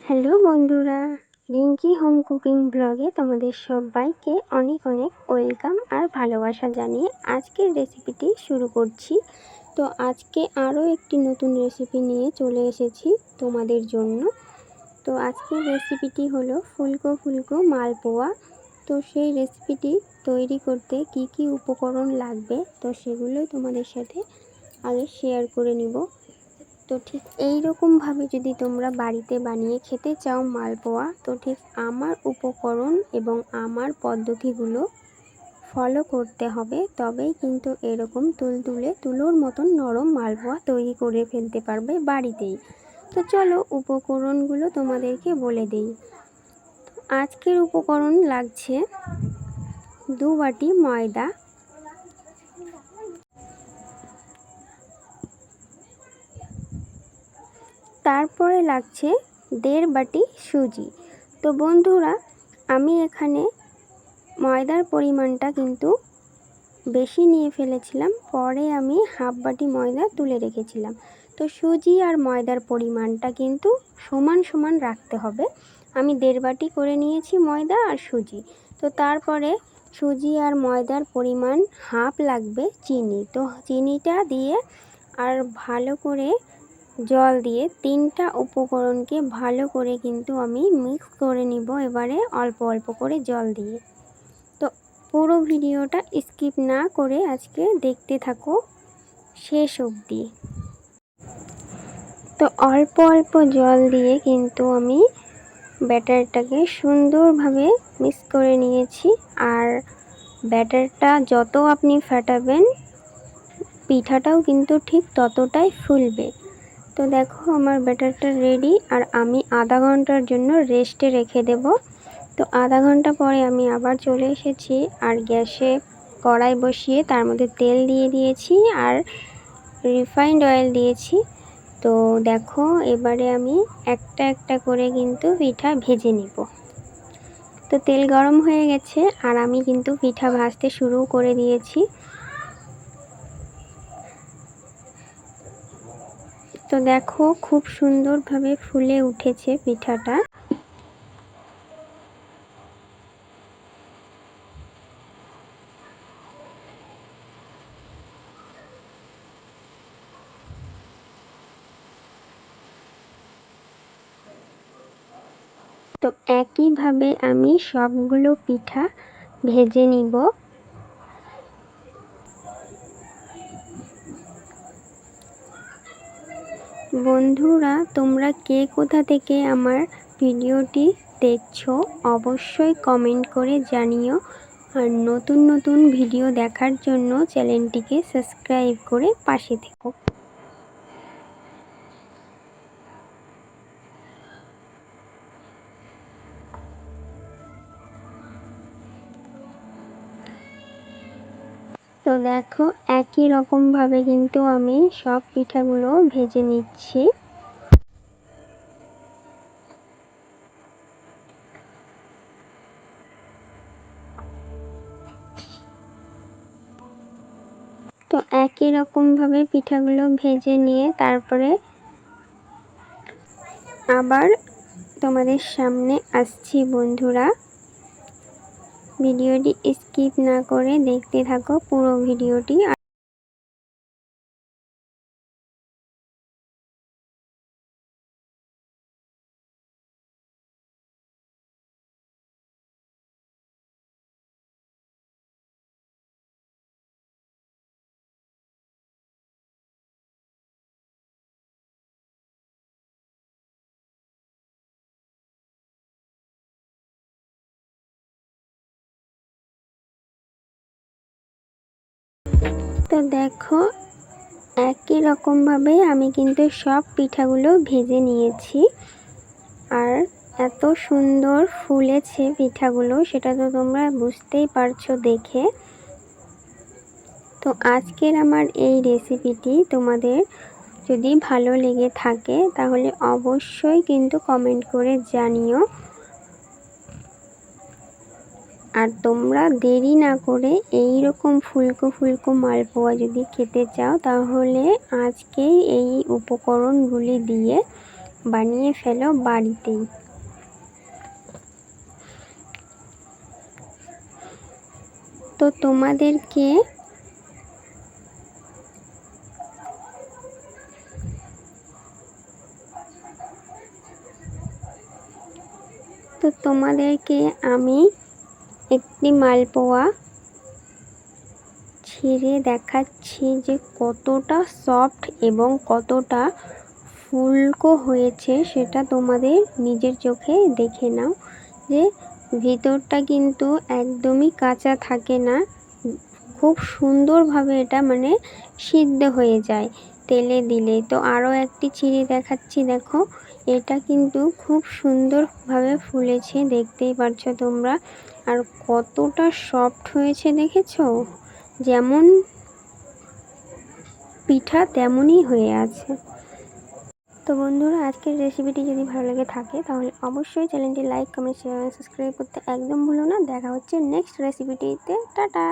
Hello বন্ধুরা, Rinki home cooking ব্লগে তোমাদের সবাইকে অনেক অনেক ওয়েলকাম আর ভালোবাসা জানিয়ে আজকের রেসিপিটি শুরু করছি। তো আজকে আরও একটি নতুন রেসিপি নিয়ে চলে এসেছি তোমাদের জন্য। তো আজকের রেসিপিটি হলো ফুলকো ফুলকো মালপোয়া। তো সেই রেসিপিটি তৈরি করতে কি কি উপকরণ লাগবে তো সেগুলোই তোমাদের সাথে আগে শেয়ার করে নিব। তো ঠিক এই রকমভাবে যদি তোমরা বাড়িতে বানিয়ে খেতে চাও মালপোয়া, তো ঠিক আমার উপকরণ এবং আমার পদ্ধতিগুলো ফলো করতে হবে, তবেই কিন্তু এরকম তুলতুলে তুলোর মতন নরম মালপোয়া তৈরি করে ফেলতে পারবে বাড়িতেই। তো চলো উপকরণগুলো তোমাদেরকে বলে দিই। আজকের উপকরণ লাগছে 2 বাটি ময়দা, তারপরে লাগছে 1.5 বাটি সুজি। তো বন্ধুরা, আমি এখানে ময়দার পরিমাণটা কিন্তু বেশি নিয়ে ফেলেছিলাম, পরে আমি 1/2 বাটি ময়দা তুলে রেখেছিলাম। তো সুজি আর ময়দার পরিমাণটা কিন্তু সমান সমান রাখতে হবে। আমি 1.5 বাটি করে নিয়েছি ময়দা আর সুজি। তো তারপরে সুজি আর ময়দার পরিমাণ হাফ লাগবে চিনি। তো চিনিটা দিয়ে আর ভালো করে জল দিয়ে 3টা উপকরণকে ভালো করে কিন্তু আমি মিক্স করে নিব এবারে অল্প অল্প করে জল দিয়ে। তো পুরো ভিডিওটা স্কিপ না করে আজকে দেখতে থাকো শেষ অবধি। তো অল্প অল্প জল দিয়ে কিন্তু আমি ব্যাটারটাকে সুন্দরভাবে মিক্স করে নিয়েছি। আর ব্যাটারটা যত আপনি ফাটাবেন পিঠাটাও কিন্তু ঠিক ততটাই ফুলবে। তো দেখো আমার ব্যাটারটা রেডি, আর আমি আধা ঘন্টার জন্য রেস্টে রেখে দেব। তো আধা ঘন্টা পরে আমি আবার চলে এসেছি, আর গ্যাসে কড়াই বসিয়ে তার মধ্যে তেল দিয়ে দিয়েছি আর রিফাইন্ড অয়েল দিয়েছি। তো দেখো এবারে আমি একটা একটা করে কিন্তু পিঠা ভেজে নিব। তো তেল গরম হয়ে গেছে আর আমি কিন্তু পিঠা ভাজতে শুরু করে দিয়েছি। তো দেখো খুব সুন্দরভাবে ফুলে উঠেছে পিঠাটা। তো একইভাবে আমি সবগুলো পিঠা ভেজে নিব। বন্ধুরা, তোমরা কে কোথা থেকে আমার ভিডিওটি দেখছো অবশ্যই কমেন্ট করে জানিও, আর নতুন নতুন ভিডিও দেখার জন্য চ্যানেলটিকে সাবস্ক্রাইব করে পাশে থেকো। তো দেখো একই রকমভাবে কিন্তু আমি সব পিঠাগুলো ভেজে নিচ্ছি। তো একই রকমভাবে পিঠাগুলো ভেজে নিয়ে তারপরে আবার তোমাদের সামনে আসছি বন্ধুরা। ভিডিওটি স্কিপ না করে দেখতে থাকো পুরো ভিডিওটি। তো দেখো একই রকমভাবে আমি কিন্তু সব পিঠাগুলো ভেজে নিয়েছি, আর এত সুন্দর ফুলেছে পিঠাগুলো সেটা তো তোমরা বুঝতেই পারছো দেখে। তো আজকের আমার এই রেসিপিটি তোমাদের যদি ভালো লেগে থাকে তাহলে অবশ্যই কিন্তু কমেন্ট করে জানিও। আর তোমরা দেরি না করে এই রকম ফুলকো ফুলকো মালপোয়া যদি খেতে চাও তাহলে আজকেই এই উপকরণগুলি দিয়ে বানিয়ে ফেলো বাড়িতেই। তো তোমাদেরকে আমি একটি মালপোয়া ছিঁড়ে দেখাচ্ছি যে কতটা সফট এবং কতটা ফুলকো হয়েছে, সেটা তোমাদের নিজের চোখে দেখে নাও যে ভিতরটা কিন্তু একদমই কাঁচা থাকে না, খুব সুন্দরভাবে এটা সিদ্ধ হয়ে যায় তেলে দিলে। তো আরও একটি ছিঁড়ে দেখাচ্ছি, দেখো এটা কিন্তু খুব সুন্দরভাবে ফুলেছে, দেখতেই পারছো তোমরা। আর কতটা সফট হয়েছে দেখেছো, যেমন পিঠা তেমনই হয়ে আছে। তো বন্ধুরা, আজকের রেসিপিটি যদি ভালো লেগে থাকে তাহলে অবশ্যই চ্যানেলটি লাইক, কমেন্ট, শেয়ার, সাবস্ক্রাইব করতে একদম ভুলো না। দেখা হচ্ছে নেক্সট রেসিপিটিতে। টাটা।